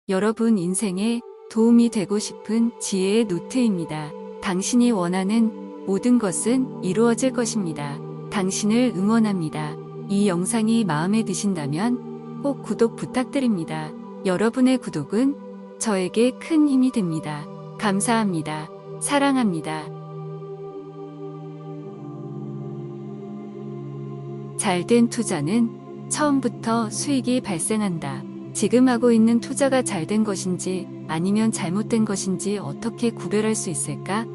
여러분 인생에 도움이 되고 싶은 지혜의 노트입니다. 당신이 원하는 모든 것은 이루어질 것입니다. 당신을 응원합니다. 이 영상이 마음에 드신다면 꼭 구독 부탁드립니다. 여러분의 구독은 저에게 큰 힘이 됩니다. 감사합니다. 사랑합니다. 잘된 투자는 처음부터 수익이 발생한다. 지금 하고 있는 투자가 잘된 것인지 아니면 잘못된 것인지 어떻게 구별할 수 있을까?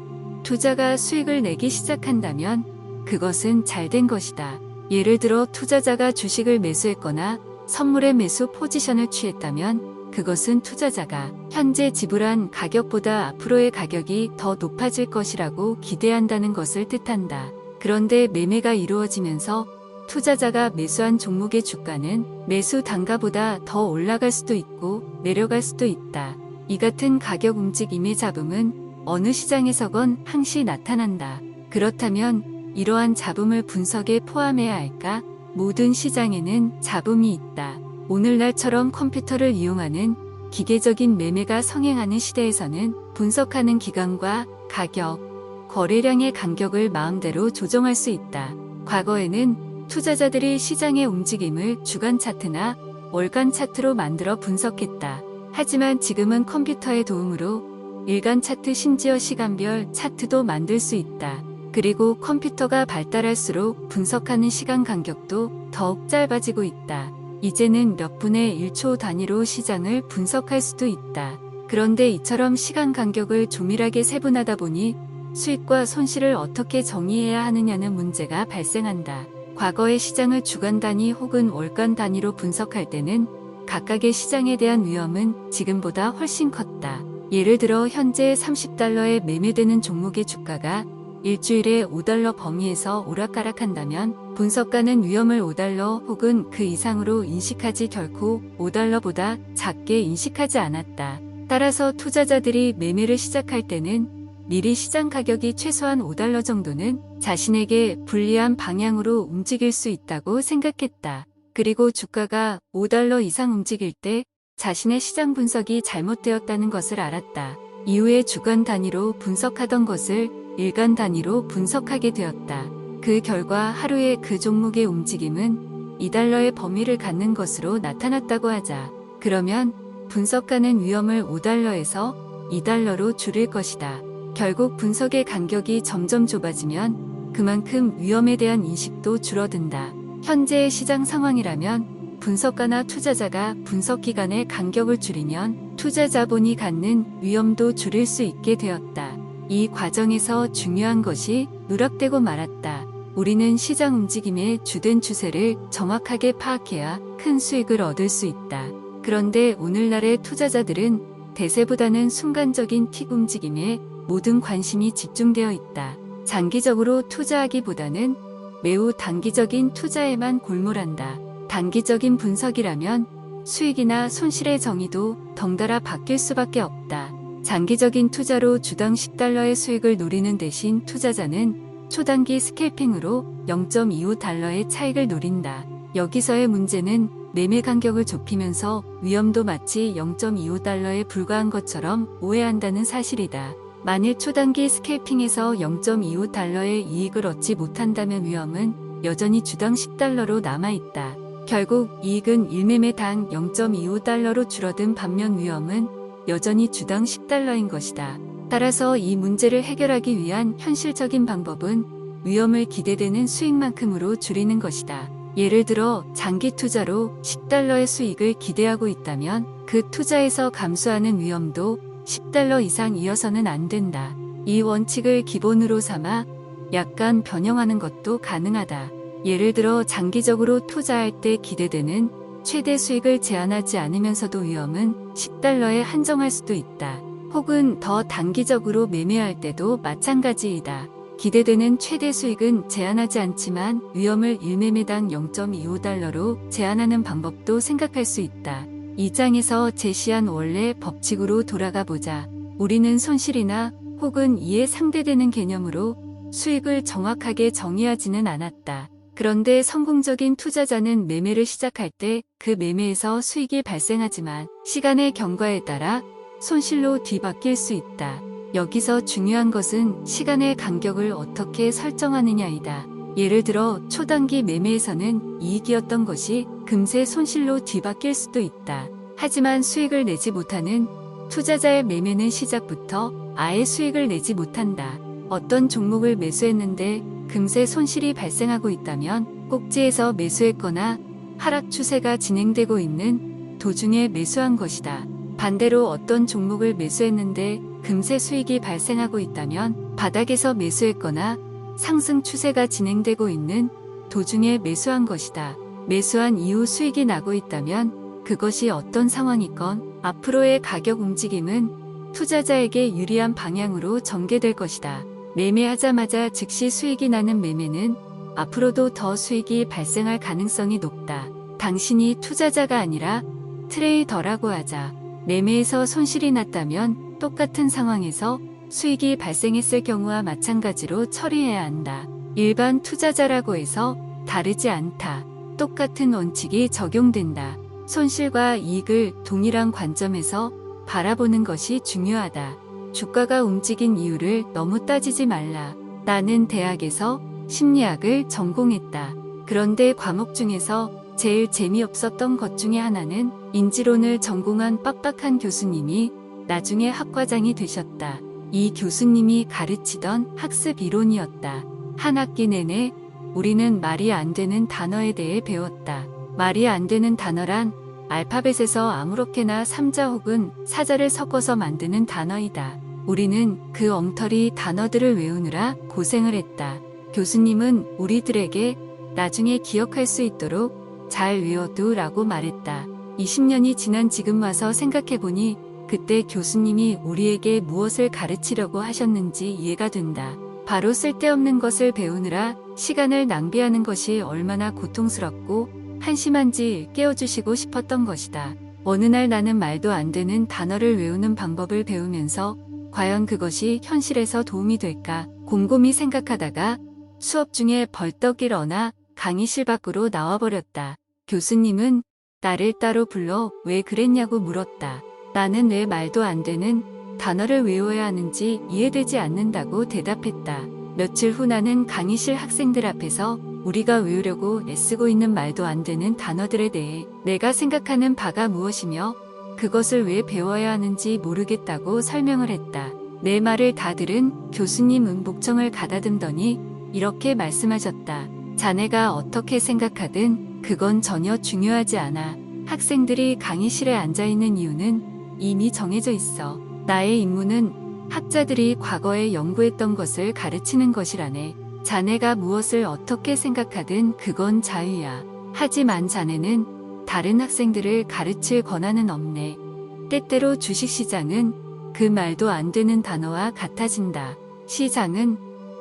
투자가 수익을 내기 시작한다면 그것은 잘된 것이다. 예를 들어 투자자가 주식을 매수했거나 선물의 매수 포지션을 취했다면 그것은 투자자가 현재 지불한 가격보다 앞으로의 가격이 더 높아질 것이라고 기대한다는 것을 뜻한다. 그런데 매매가 이루어지면서 투자자가 매수한 종목의 주가는 매수 단가보다 더 올라갈 수도 있고 내려갈 수도 있다. 이 같은 가격 움직임의 잡음은 어느 시장에서건 항시 나타난다. 그렇다면 이러한 잡음을 분석에 포함해야 할까? 모든 시장에는 잡음이 있다. 오늘날처럼 컴퓨터를 이용하는 기계적인 매매가 성행하는 시대에서는 분석하는 기간과 가격, 거래량의 간격을 마음대로 조정할 수 있다. 과거에는 투자자들이 시장의 움직임을 주간 차트나 월간 차트로 만들어 분석했다. 하지만 지금은 컴퓨터의 도움으로 일간 차트 심지어 시간별 차트도 만들 수 있다. 그리고 컴퓨터가 발달할수록 분석하는 시간 간격도 더욱 짧아지고 있다. 이제는 몇 분의 1초 단위로 시장을 분석할 수도 있다. 그런데 이처럼 시간 간격을 조밀하게 세분하다 보니 수익과 손실을 어떻게 정의해야 하느냐는 문제가 발생한다. 과거의 시장을 주간 단위 혹은 월간 단위로 분석할 때는 각각의 시장에 대한 위험은 지금보다 훨씬 컸다. 예를 들어 현재 30달러에 매매되는 종목의 주가가 일주일에 5달러 범위에서 오락가락한다면 분석가는 위험을 5달러 혹은 그 이상으로 인식하지 결코 5달러보다 작게 인식하지 않았다. 따라서 투자자들이 매매를 시작할 때는 미리 시장 가격이 최소한 5달러 정도는 자신에게 불리한 방향으로 움직일 수 있다고 생각했다. 그리고 주가가 5달러 이상 움직일 때 자신의 시장 분석이 잘못되었다는 것을 알았다. 이후에 주간 단위로 분석하던 것을 일간 단위로 분석하게 되었다. 그 결과 하루에 그 종목의 움직임은 2달러의 범위를 갖는 것으로 나타났다고 하자. 그러면 분석가는 위험을 5달러에서 2달러로 줄일 것이다. 결국 분석의 간격이 점점 좁아지면 그만큼 위험에 대한 인식도 줄어든다. 현재의 시장 상황이라면 분석가나 투자자가 분석 기간의 간격을 줄이면 투자 자본이 갖는 위험도 줄일 수 있게 되었다. 이 과정에서 중요한 것이 누락되고 말았다. 우리는 시장 움직임의 주된 추세를 정확하게 파악해야 큰 수익을 얻을 수 있다. 그런데 오늘날의 투자자들은 대세보다는 순간적인 틱 움직임에 모든 관심이 집중되어 있다. 장기적으로 투자하기보다는 매우 단기적인 투자에만 골몰한다. 단기적인 분석이라면 수익이나 손실의 정의도 덩달아 바뀔 수밖에 없다. 장기적인 투자로 주당 10달러의 수익을 노리는 대신 투자자는 초단기 스캘핑으로 0.25달러의 차익을 노린다. 여기서의 문제는 매매 간격을 좁히면서 위험도 마치 0.25달러에 불과한 것처럼 오해한다는 사실이다. 만일 초단기 스캘핑에서 0.25달러의 이익을 얻지 못한다면 위험은 여전히 주당 10달러로 남아있다. 결국 이익은 1매매당 0.25달러로 줄어든 반면 위험은 여전히 주당 10달러인 것이다. 따라서 이 문제를 해결하기 위한 현실적인 방법은 위험을 기대되는 수익만큼으로 줄이는 것이다. 예를 들어 장기 투자로 10달러의 수익을 기대하고 있다면 그 투자에서 감수하는 위험도 10달러 이상 이어서는 안 된다. 이 원칙을 기본으로 삼아 약간 변형하는 것도 가능하다. 예를 들어 장기적으로 투자할 때 기대되는 최대 수익을 제한하지 않으면서도 위험은 10달러에 한정할 수도 있다. 혹은 더 단기적으로 매매할 때도 마찬가지이다. 기대되는 최대 수익은 제한하지 않지만 위험을 1매매당 0.25달러로 제한하는 방법도 생각할 수 있다. 이 장에서 제시한 원래 법칙으로 돌아가 보자. 우리는 손실이나 혹은 이에 상대되는 개념으로 수익을 정확하게 정의하지는 않았다. 그런데 성공적인 투자자는 매매를 시작할 때 그 매매에서 수익이 발생하지만 시간의 경과에 따라 손실로 뒤바뀔 수 있다. 여기서 중요한 것은 시간의 간격을 어떻게 설정하느냐이다. 예를 들어 초단기 매매에서는 이익이었던 것이 금세 손실로 뒤바뀔 수도 있다. 하지만 수익을 내지 못하는 투자자의 매매는 시작부터 아예 수익을 내지 못한다. 어떤 종목을 매수했는데 금세 손실이 발생하고 있다면 꼭지에서 매수했거나 하락 추세가 진행되고 있는 도중에 매수한 것이다. 반대로 어떤 종목을 매수했는데 금세 수익이 발생하고 있다면 바닥에서 매수했거나 상승 추세가 진행되고 있는 도중에 매수한 것이다. 매수한 이후 수익이 나고 있다면 그것이 어떤 상황이건 앞으로의 가격 움직임은 투자자에게 유리한 방향으로 전개될 것이다. 매매하자마자 즉시 수익이 나는 매매는 앞으로도 더 수익이 발생할 가능성이 높다. 당신이 투자자가 아니라 트레이더라고 하자. 매매에서 손실이 났다면 똑같은 상황에서 수익이 발생했을 경우와 마찬가지로 처리해야 한다. 일반 투자자라고 해서 다르지 않다. 똑같은 원칙이 적용된다. 손실과 이익을 동일한 관점에서 바라보는 것이 중요하다. 주가가 움직인 이유를 너무 따지지 말라. 나는 대학에서 심리학을 전공했다. 그런데 과목 중에서 제일 재미없었던 것 중에 하나는 인지론을 전공한 빡빡한 교수님이 나중에 학과장이 되셨다. 이 교수님이 가르치던 학습 이론이었다. 한 학기 내내 우리는 말이 안 되는 단어에 대해 배웠다. 말이 안 되는 단어란 알파벳에서 아무렇게나 3자 혹은 4자를 섞어서 만드는 단어이다. 우리는 그 엉터리 단어들을 외우느라 고생을 했다. 교수님은 우리들에게 나중에 기억할 수 있도록 잘 외워두라고 말했다. 20년이 지난 지금 와서 생각해보니 그때 교수님이 우리에게 무엇을 가르치려고 하셨는지 이해가 된다. 바로 쓸데없는 것을 배우느라 시간을 낭비하는 것이 얼마나 고통스럽고 한심한지 깨워주시고 싶었던 것이다. 어느 날 나는 말도 안 되는 단어를 외우는 방법을 배우면서 과연 그것이 현실에서 도움이 될까 곰곰이 생각하다가 수업 중에 벌떡 일어나 강의실 밖으로 나와버렸다. 교수님은 나를 따로 불러 왜 그랬냐고 물었다. 나는 왜 말도 안 되는 단어를 외워야 하는지 이해되지 않는다고 대답했다. 며칠 후 나는 강의실 학생들 앞에서 우리가 외우려고 애쓰고 있는 말도 안 되는 단어들에 대해 내가 생각하는 바가 무엇이며 그것을 왜 배워야 하는지 모르겠다고 설명을 했다. 내 말을 다 들은 교수님은 목청을 가다듬더니 이렇게 말씀하셨다. 자네가 어떻게 생각하든 그건 전혀 중요하지 않아. 학생들이 강의실에 앉아있는 이유는 이미 정해져 있어. 나의 임무는 학자들이 과거에 연구했던 것을 가르치는 것이라네. 자네가 무엇을 어떻게 생각하든 그건 자유야. 하지만 자네는 다른 학생들을 가르칠 권한은 없네. 때때로 주식시장은 그 말도 안 되는 단어와 같아진다. 시장은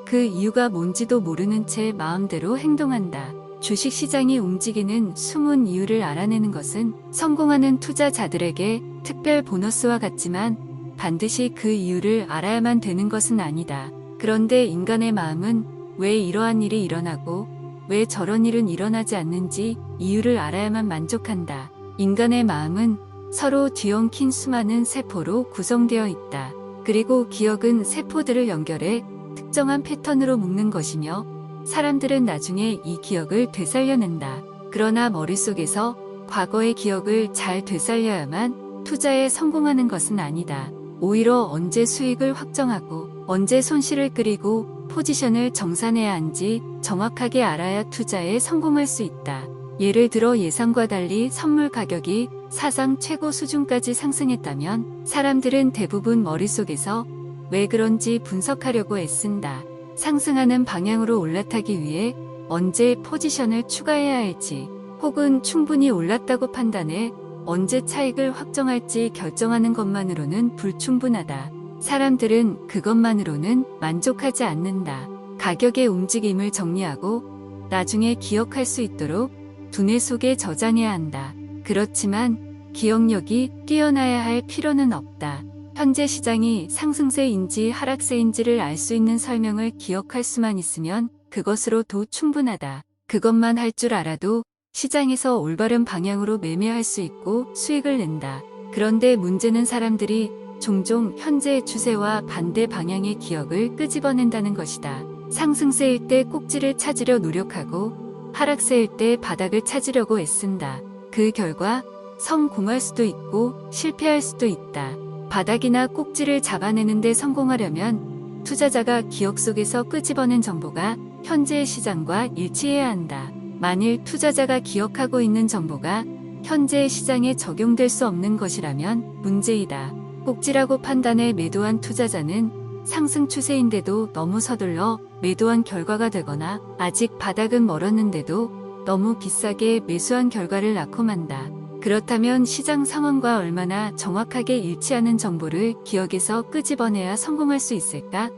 그 이유가 뭔지도 모르는 채 마음대로 행동한다. 주식시장이 움직이는 숨은 이유를 알아내는 것은 성공하는 투자자들에게 특별 보너스와 같지만 반드시 그 이유를 알아야만 되는 것은 아니다. 그런데 인간의 마음은 왜 이러한 일이 일어나고 왜 저런 일은 일어나지 않는지 이유를 알아야만 만족한다. 인간의 마음은 서로 뒤엉킨 수많은 세포로 구성되어 있다. 그리고 기억은 세포들을 연결해 특정한 패턴으로 묶는 것이며 사람들은 나중에 이 기억을 되살려낸다. 그러나 머릿속에서 과거의 기억을 잘 되살려야만 투자에 성공하는 것은 아니다. 오히려 언제 수익을 확정하고 언제 손실을 끓이고 포지션을 정산해야 하는지 정확하게 알아야 투자에 성공할 수 있다. 예를 들어 예상과 달리 선물 가격이 사상 최고 수준까지 상승했다면 사람들은 대부분 머릿속에서 왜 그런지 분석하려고 애쓴다. 상승하는 방향으로 올라타기 위해 언제 포지션을 추가해야 할지 혹은 충분히 올랐다고 판단해 언제 차익을 확정할지 결정하는 것만으로는 불충분하다. 사람들은 그것만으로는 만족하지 않는다. 가격의 움직임을 정리하고 나중에 기억할 수 있도록 두뇌 속에 저장해야 한다. 그렇지만 기억력이 뛰어나야 할 필요는 없다. 현재 시장이 상승세인지 하락세인지를 알 수 있는 설명을 기억할 수만 있으면 그것으로도 충분하다. 그것만 할 줄 알아도 시장에서 올바른 방향으로 매매할 수 있고 수익을 낸다. 그런데 문제는 사람들이 종종 현재의 추세와 반대 방향의 기억을 끄집어낸다는 것이다. 상승세일 때 꼭지를 찾으려 노력하고 하락세일 때 바닥을 찾으려고 애쓴다. 그 결과 성공할 수도 있고 실패할 수도 있다. 바닥이나 꼭지를 잡아내는데 성공하려면 투자자가 기억 속에서 끄집어낸 정보가 현재의 시장과 일치해야 한다. 만일 투자자가 기억하고 있는 정보가 현재의 시장에 적용될 수 없는 것이라면 문제이다. 꼭지라고 판단해 매도한 투자자는 상승 추세인데도 너무 서둘러 매도한 결과가 되거나 아직 바닥은 멀었는데도 너무 비싸게 매수한 결과를 낳고 만다. 그렇다면 시장 상황과 얼마나 정확하게 일치하는 정보를 기억에서 끄집어내야 성공할 수 있을까?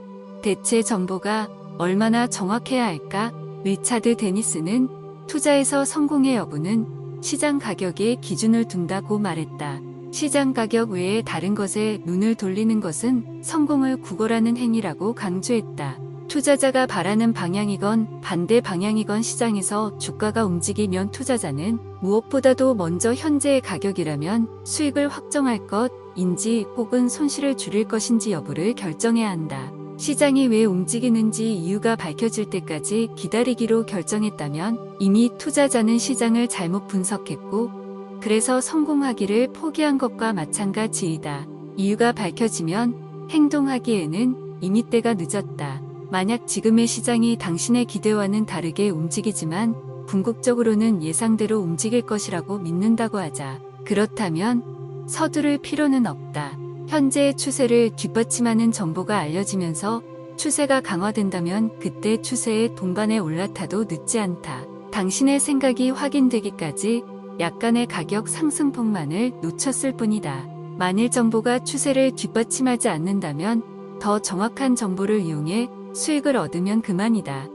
대체 정보가 얼마나 정확해야 할까? 리차드 데니스는 투자에서 성공의 여부는 시장 가격에 기준을 둔다고 말했다. 시장 가격 외에 다른 것에 눈을 돌리는 것은 성공을 구걸하는 행위라고 강조했다. 투자자가 바라는 방향이건 반대 방향이건 시장에서 주가가 움직이면 투자자는 무엇보다도 먼저 현재의 가격이라면 수익을 확정할 것인지 혹은 손실을 줄일 것인지 여부를 결정해야 한다. 시장이 왜 움직이는지 이유가 밝혀질 때까지 기다리기로 결정했다면 이미 투자자는 시장을 잘못 분석했고 그래서 성공하기를 포기한 것과 마찬가지이다. 이유가 밝혀지면 행동하기에는 이미 때가 늦었다. 만약 지금의 시장이 당신의 기대와는 다르게 움직이지만 궁극적으로는 예상대로 움직일 것이라고 믿는다고 하자. 그렇다면 서두를 필요는 없다. 현재의 추세를 뒷받침하는 정보가 알려지면서 추세가 강화된다면 그때 추세의 동반에 올라타도 늦지 않다. 당신의 생각이 확인되기까지 약간의 가격 상승폭만을 놓쳤을 뿐이다. 만일 정보가 추세를 뒷받침하지 않는다면 더 정확한 정보를 이용해 수익을 얻으면 그만이다.